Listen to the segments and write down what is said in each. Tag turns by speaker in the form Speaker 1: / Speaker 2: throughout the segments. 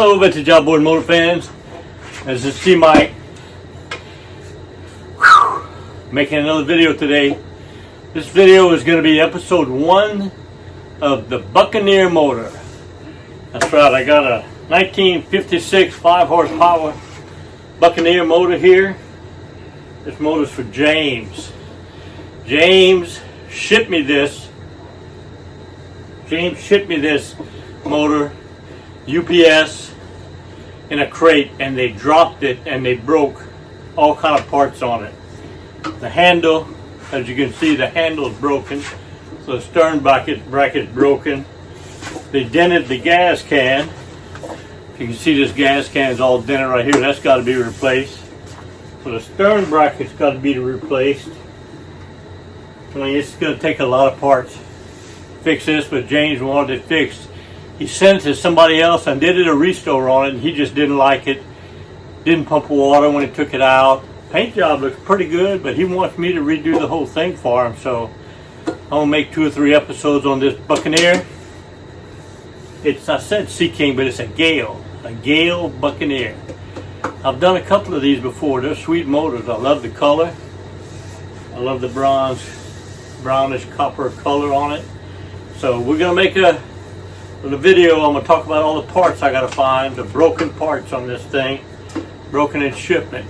Speaker 1: Hello, vintage outboard motor fans. This is T-Mike. Making another video today. This video is going to be episode 1 of the Buccaneer motor. That's right, I got a 1956 5 horsepower Buccaneer motor here. This motor's for James. James shipped me this motor UPS in a crate, and they dropped it and they broke all kind of parts on it. The handle, as you can see, the handle is broken. So the stern bracket's broken. They dented the gas can. You can see this gas can is all dented right here. That's got to be replaced. So the stern bracket's got to be replaced. I mean, it's going to take a lot of parts to fix this, but James wanted it fixed. He sent it to somebody else and did a restore on it, and he just didn't like it. Didn't pump water when he took it out. Paint job looks pretty good, but he wants me to redo the whole thing for him. So I'm gonna make 2 or 3 episodes on this Buccaneer. I said Sea King, but it's a Gale Buccaneer. I've done a couple of these before. They're sweet motors. I love the color. I love the brownish copper color on it. So we're gonna make a video. I'm gonna talk about all the parts I gotta find, the broken parts on this thing, broken in shipment.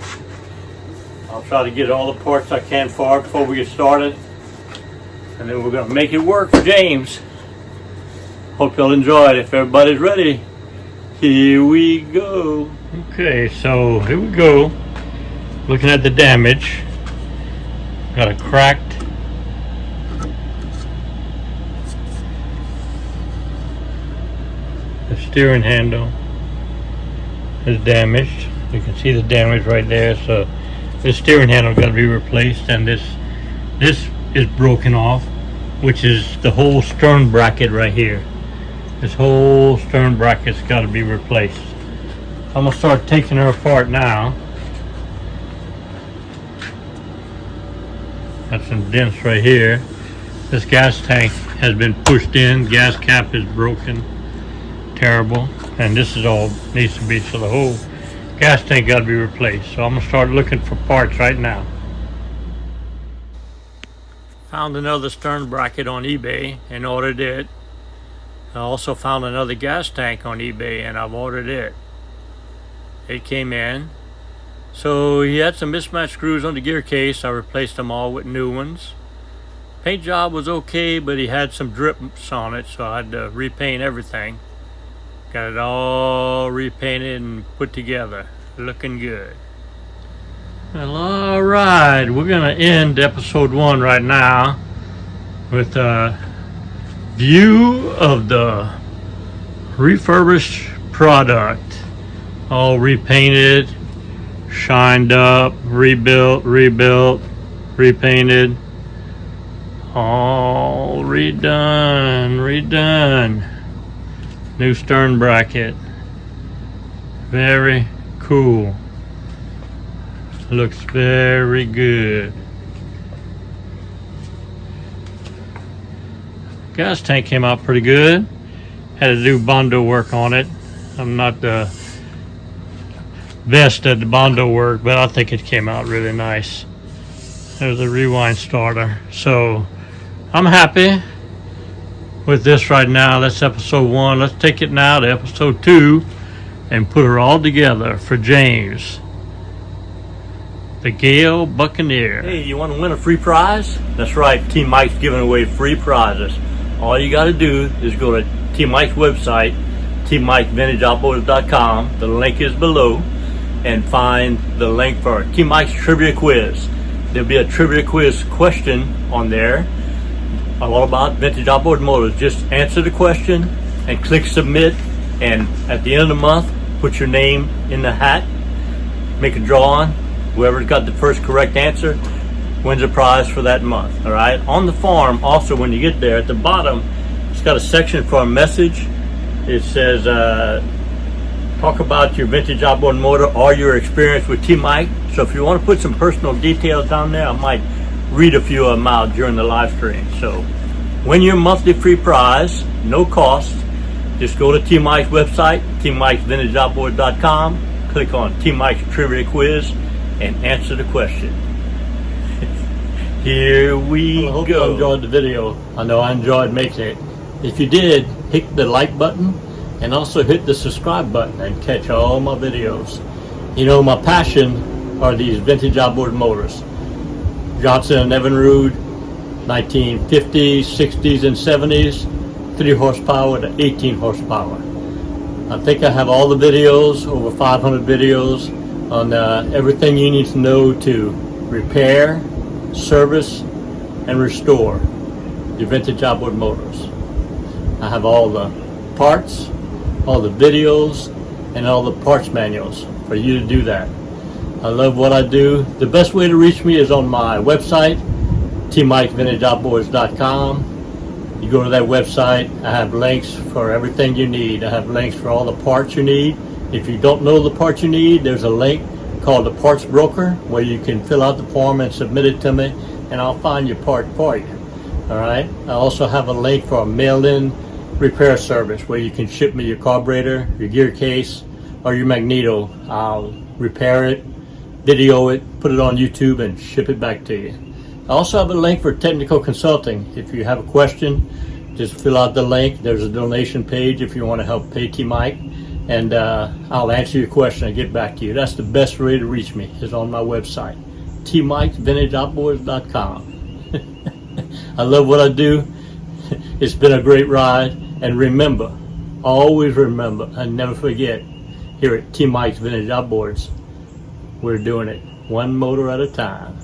Speaker 1: I'll try to get all the parts I can for it before we get started, and then we're gonna make it work for James. Hope you'll enjoy it. If everybody's ready, here we go. Okay, so here we go. Looking at the damage. Got a cracked steering handle is damaged. You can see the damage right there. So this steering handle got to be replaced, and this is broken off, which is the whole stern bracket right here. This whole stern bracket's got to be replaced. I'm gonna start taking her apart now. Got some dents right here. This gas tank has been pushed in. Gas cap is broken. Terrible. And this is all needs to be, so the whole gas tank got to be replaced. So I'm gonna start looking for parts right now. Found another stern bracket on eBay and ordered it. I also found another gas tank on eBay and I've ordered it. It came in. So he had some mismatched screws on the gear case. I replaced them all with new ones. Paint job was okay, but he had some drips on it, so I had to repaint everything. Got it all repainted and put together. Looking good. Well, alright, we're going to end episode 1 right now with a view of the refurbished product. All repainted, shined up, rebuilt, repainted. All redone. New stern bracket. Very cool. Looks very good. Gas tank came out pretty good. Had to do Bondo work on it. I'm not the best at the Bondo work, but I think it came out really nice. There's a rewind starter. So I'm happy with this right now. That's episode 1. Let's take it now to episode 2 and put her all together for James. The Gale Buccaneer. Hey, you want to win a free prize? That's right, Team Mike's giving away free prizes. All you got to do is go to Team Mike's website, teammikevintageoutboards.com. The link is below, and find the link for Team Mike's trivia quiz. There'll be a trivia quiz question on there, all about vintage outboard motors. Just answer the question and click submit, and at the end of the month, put your name in the hat, make a drawing. Whoever's got the first correct answer wins a prize for that month. All right. On the form, also, when you get there, at the bottom, it's got a section for a message. It says, talk about your vintage outboard motor or your experience with T-Mike. So if you want to put some personal details down there, I might read a few of them out during the live stream. So win your monthly free prize, no cost, Just go to T Mike's website, tmikesvintageoutboards.com, click on T Mike's Trivia Quiz, and answer the question. Here we go. I hope you enjoyed the video. I know I enjoyed making it. If you did, hit the like button and also hit the subscribe button and catch all my videos. You know, my passion are these vintage outboard motors. Johnson and Evinrude, 1950s, 60s, and 70s, 3 horsepower to 18 horsepower. I think I have all the videos, over 500 videos, on everything you need to know to repair, service, and restore your vintage outboard motors. I have all the parts, all the videos, and all the parts manuals for you to do that. I love what I do. The best way to reach me is on my website, tmikesvintageoutboards.com. You go to that website, I have links for everything you need. I have links for all the parts you need. If you don't know the parts you need, there's a link called the Parts Broker where you can fill out the form and submit it to me, and I'll find your part for you. All right. I also have a link for a mail-in repair service where you can ship me your carburetor, your gear case, or your magneto. I'll repair it, video it, put it on YouTube, and ship it back to you. I also have a link for technical consulting. If you have a question, just fill out the link. There's a donation page if you want to help pay T Mike, and I'll answer your question and get back to you. That's the best way to reach me, is on my website, tmikesvintageoutboards.com. I love what I do. It's been a great ride, and remember, always remember and never forget, here at T Mike's Vintage Outboards, we're doing it one motor at a time.